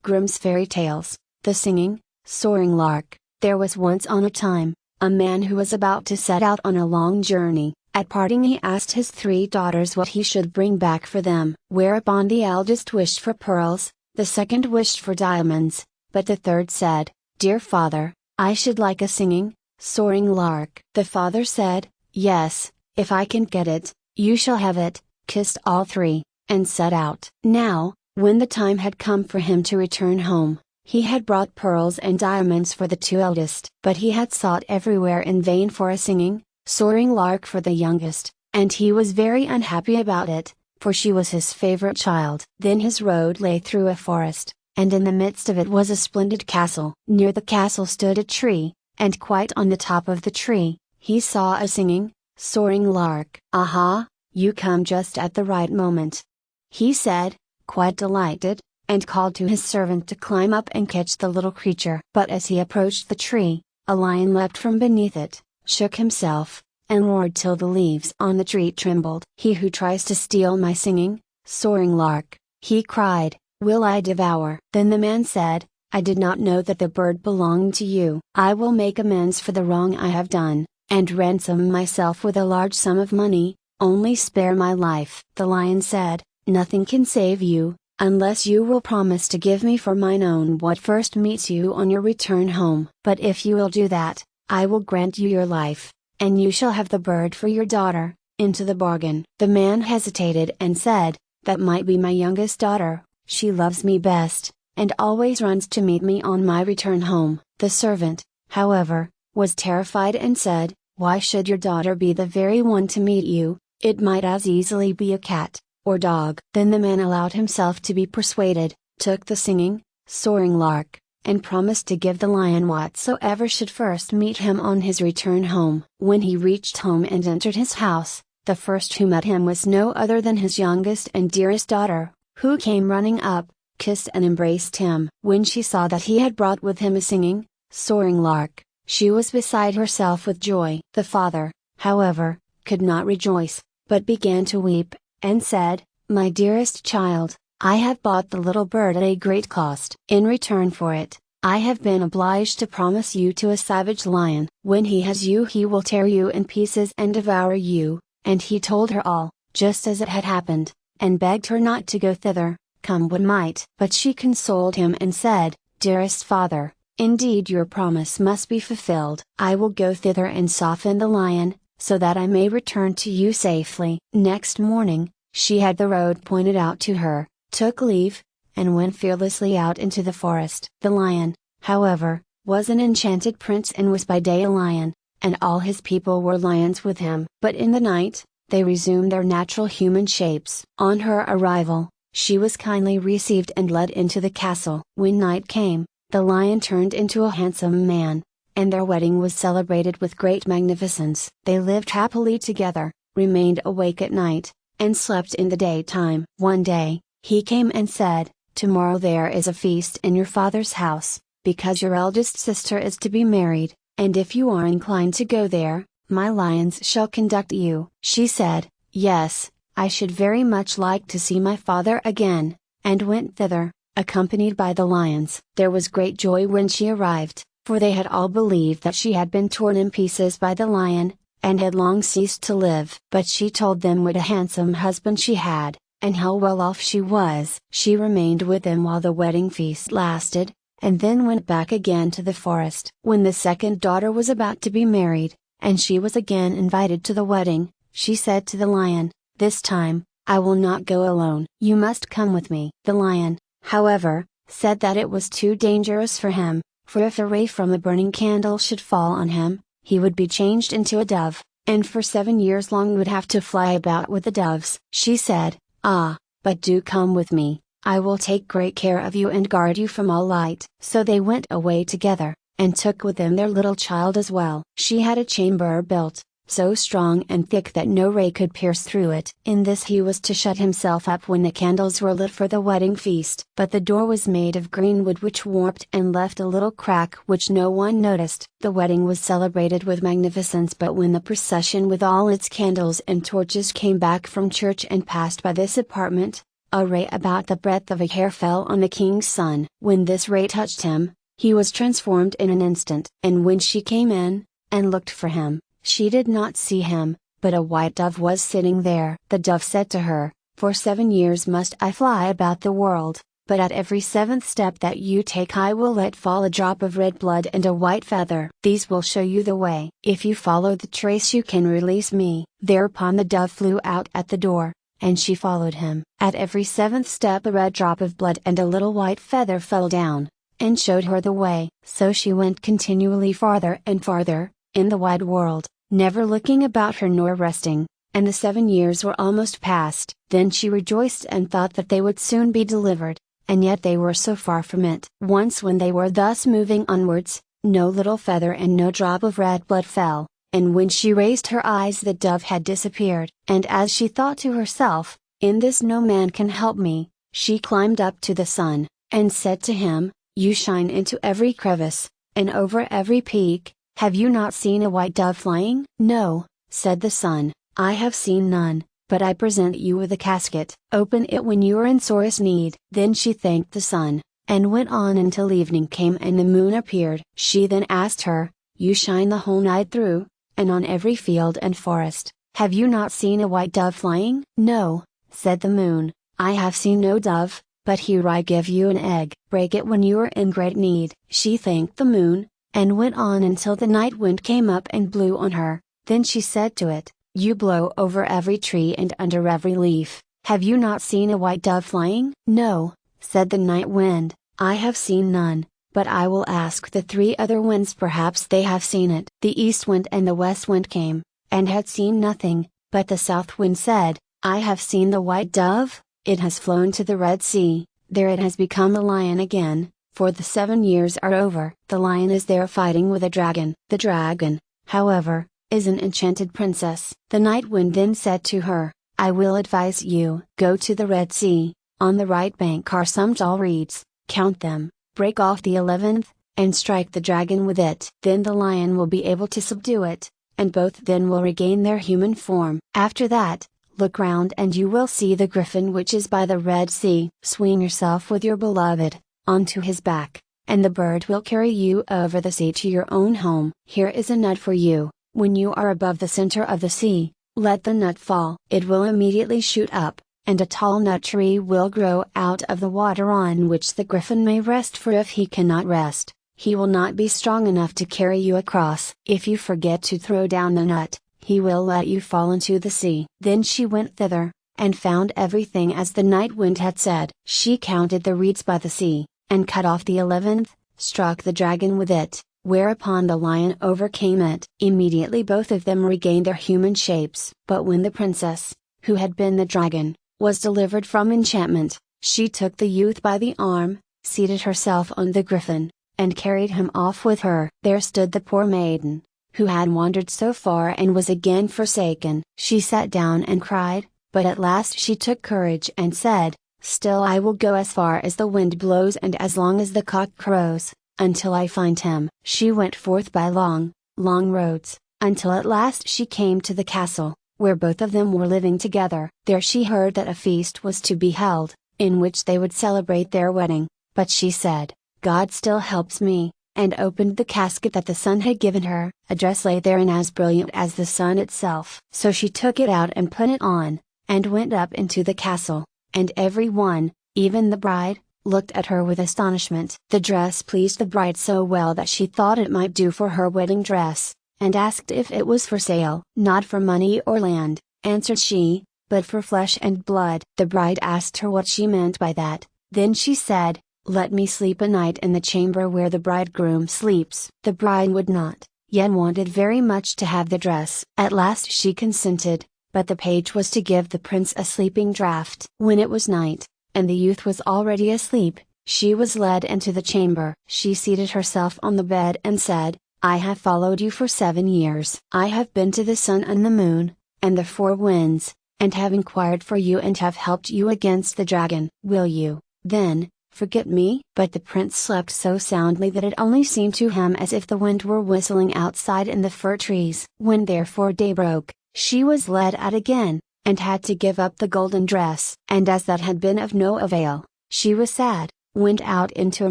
Grimm's Fairy Tales, The Singing, Soaring Lark. There was once on a time, a man who was about to set out on a long journey. At parting he asked his 3 daughters what he should bring back for them. Whereupon the eldest wished for pearls, the second wished for diamonds, but the third said, "Dear father, I should like a singing, soaring lark." The father said, "Yes, if I can get it, you shall have it," kissed all 3, and set out. Now, when the time had come for him to return home, he had brought pearls and diamonds for the 2 eldest. But he had sought everywhere in vain for a singing, soaring lark for the youngest, and he was very unhappy about it, for she was his favorite child. Then his road lay through a forest, and in the midst of it was a splendid castle. Near the castle stood a tree, and quite on the top of the tree, he saw a singing, soaring lark. "Aha, you come just at the right moment," he said, quite delighted, and called to his servant to climb up and catch the little creature. But as he approached the tree, a lion leapt from beneath it, shook himself, and roared till the leaves on the tree trembled. "He who tries to steal my singing, soaring lark," he cried, "will I devour." Then the man said, "I did not know that the bird belonged to you. I will make amends for the wrong I have done, and ransom myself with a large sum of money, only spare my life." The lion said, "Nothing can save you, unless you will promise to give me for mine own what first meets you on your return home. But if you will do that, I will grant you your life, and you shall have the bird for your daughter, into the bargain." The man hesitated and said, "That might be my youngest daughter, she loves me best, and always runs to meet me on my return home." The servant, however, was terrified and said, "Why should your daughter be the very one to meet you? It might as easily be a cat, or dog." Then the man allowed himself to be persuaded, took the singing, soaring lark, and promised to give the lion whatsoever should first meet him on his return home. When he reached home and entered his house, the first who met him was no other than his youngest and dearest daughter, who came running up, kissed and embraced him. When she saw that he had brought with him a singing, soaring lark, she was beside herself with joy. The father, however, could not rejoice, but began to weep, and said, "My dearest child, I have bought the little bird at a great cost. In return for it, I have been obliged to promise you to a savage lion. When he has you he will tear you in pieces and devour you." And he told her all, just as it had happened, and begged her not to go thither, come what might. But she consoled him and said, "Dearest father, indeed your promise must be fulfilled. I will go thither and soften the lion, so that I may return to you safely." Next morning, she had the road pointed out to her, took leave, and went fearlessly out into the forest. The lion, however, was an enchanted prince and was by day a lion, and all his people were lions with him. But in the night, they resumed their natural human shapes. On her arrival, she was kindly received and led into the castle. When night came, the lion turned into a handsome man, and their wedding was celebrated with great magnificence. They lived happily together, remained awake at night, and slept in the daytime. One day, he came and said, "Tomorrow there is a feast in your father's house, because your eldest sister is to be married, and if you are inclined to go there, my lions shall conduct you." She said, "Yes, I should very much like to see my father again," and went thither, accompanied by the lions. There was great joy when she arrived, for they had all believed that she had been torn in pieces by the lion, and had long ceased to live. But she told them what a handsome husband she had, and how well off she was. She remained with them while the wedding feast lasted, and then went back again to the forest. When the second daughter was about to be married, and she was again invited to the wedding, she said to the lion, "This time, I will not go alone. You must come with me." The lion, however, said that it was too dangerous for him, for if a ray from a burning candle should fall on him, he would be changed into a dove, and for 7 years long would have to fly about with the doves. She said, "Ah, but do come with me, I will take great care of you and guard you from all light." So they went away together, and took with them their little child as well. She had a chamber built, so strong and thick that no ray could pierce through it. In this he was to shut himself up when the candles were lit for the wedding feast. But the door was made of green wood which warped and left a little crack which no one noticed. The wedding was celebrated with magnificence, but when the procession with all its candles and torches came back from church and passed by this apartment, A ray about the breadth of a hair fell on the king's son. When this ray touched him, he was transformed in an instant. And when she came in, and looked for him, she did not see him, but a white dove was sitting there. The dove said to her, "For 7 years must I fly about the world, but at every 7th step that you take I will let fall a drop of red blood and a white feather. These will show you the way. If you follow the trace you can release me." Thereupon the dove flew out at the door, and she followed him. At every 7th step a red drop of blood and a little white feather fell down, and showed her the way. So she went continually farther and farther, in the wide world, never looking about her nor resting, and the 7 years were almost past. Then she rejoiced and thought that they would soon be delivered, and yet they were so far from it. Once when they were thus moving onwards, no little feather and no drop of red blood fell, and when she raised her eyes the dove had disappeared. And as she thought to herself, "In this no man can help me," she climbed up to the sun, and said to him, "You shine into every crevice, and over every peak, have you not seen a white dove flying?" "No," said the sun, "I have seen none, but I present you with a casket. Open it when you are in sorest need." Then she thanked the sun, and went on until evening came and the moon appeared. She then asked her, "You shine the whole night through, and on every field and forest, have you not seen a white dove flying?" "No," said the moon, "I have seen no dove, but here I give you an egg. Break it when you are in great need." She thanked the moon, and went on until the night wind came up and blew on her. Then she said to it, "You blow over every tree and under every leaf, have you not seen a white dove flying?" "No," said the night wind, "I have seen none, but I will ask the 3 other winds, perhaps they have seen it." The east wind and the west wind came, and had seen nothing, but the south wind said, "I have seen the white dove, it has flown to the Red Sea, there it has become a lion again, for the 7 years are over." The lion is there fighting with a dragon. The dragon, however, is an enchanted princess. The night wind then said to her, "I will advise you. Go to the Red Sea, on the right bank are some tall reeds, count them, break off the 11th, and strike the dragon with it. Then the lion will be able to subdue it, and both then will regain their human form. After that, look round and you will see the griffin which is by the Red Sea. Swing yourself with your beloved, onto his back, and the bird will carry you over the sea to your own home. Here is a nut for you. When you are above the center of the sea, let the nut fall. It will immediately shoot up, and a tall nut tree will grow out of the water on which the griffin may rest, for if he cannot rest, he will not be strong enough to carry you across. If you forget to throw down the nut, he will let you fall into the sea." Then she went thither, and found everything as the night wind had said. She counted the reeds by the sea, and cut off the 11th, struck the dragon with it, whereupon the lion overcame it. Immediately both of them regained their human shapes. But when the princess, who had been the dragon, was delivered from enchantment, she took the youth by the arm, seated herself on the griffin, and carried him off with her. There stood the poor maiden, who had wandered so far and was again forsaken. She sat down and cried, but at last she took courage and said, "Still I will go as far as the wind blows and as long as the cock crows, until I find him." She went forth by long, long roads, until at last she came to the castle, where both of them were living together. There she heard that a feast was to be held, in which they would celebrate their wedding, but she said, "God still helps me," and opened the casket that the sun had given her. A dress lay therein as brilliant as the sun itself. So she took it out and put it on, and went up into the castle, and every one, even the bride, looked at her with astonishment. The dress pleased the bride so well that she thought it might do for her wedding dress, and asked if it was for sale. "Not for money or land," answered she, "but for flesh and blood." The bride asked her what she meant by that. Then she said, "Let me sleep a night in the chamber where the bridegroom sleeps." The bride would not, yet wanted very much to have the dress. At last she consented, but the page was to give the prince a sleeping draught. When it was night, and the youth was already asleep, she was led into the chamber. She seated herself on the bed and said, "I have followed you for 7 years. I have been to the sun and the moon, and the 4 winds, and have inquired for you and have helped you against the dragon. Will you, then, forget me?" But the prince slept so soundly that it only seemed to him as if the wind were whistling outside in the fir trees. When therefore day broke, she was led out again, and had to give up the golden dress. And as that had been of no avail, she was sad, went out into a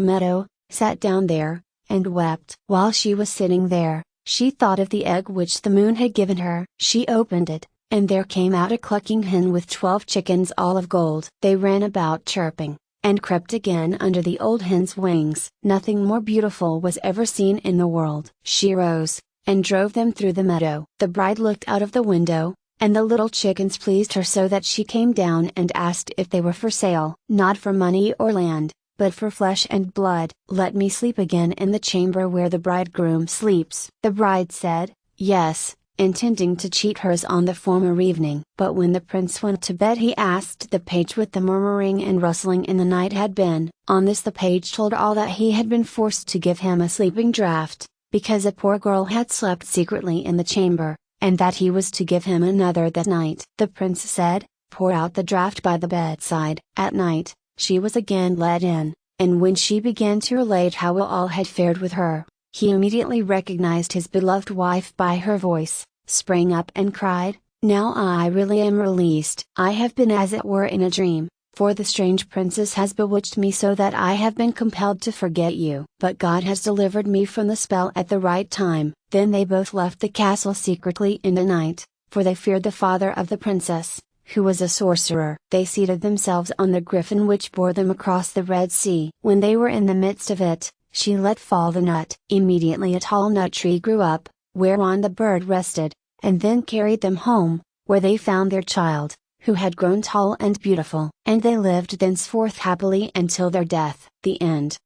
meadow, sat down there, and wept. While she was sitting there, she thought of the egg which the moon had given her. She opened it, and there came out a clucking hen with 12 chickens all of gold. They ran about chirping, and crept again under the old hen's wings. Nothing more beautiful was ever seen in the world. She rose, and drove them through the meadow. The bride looked out of the window, and the little chickens pleased her so that she came down and asked if they were for sale. Not for money or land, but for flesh and blood. Let me sleep again in the chamber where the bridegroom sleeps. The bride said, yes, intending to cheat hers on the former evening. But when the prince went to bed he asked the page what the murmuring and rustling in the night had been. On this the page told all that he had been forced to give him a sleeping draught, because a poor girl had slept secretly in the chamber, and that he was to give him another that night. The prince said, pour out the draught by the bedside. At night, she was again let in, and when she began to relate how all had fared with her, he immediately recognized his beloved wife by her voice, sprang up and cried, now I really am released. I have been as it were in a dream, for the strange princess has bewitched me so that I have been compelled to forget you. But God has delivered me from the spell at the right time. Then they both left the castle secretly in the night, for they feared the father of the princess, who was a sorcerer. They seated themselves on the griffin which bore them across the Red Sea. When they were in the midst of it, she let fall the nut. Immediately a tall nut tree grew up, whereon the bird rested, and then carried them home, where they found their child, who had grown tall and beautiful. And they lived thenceforth happily until their death. The end.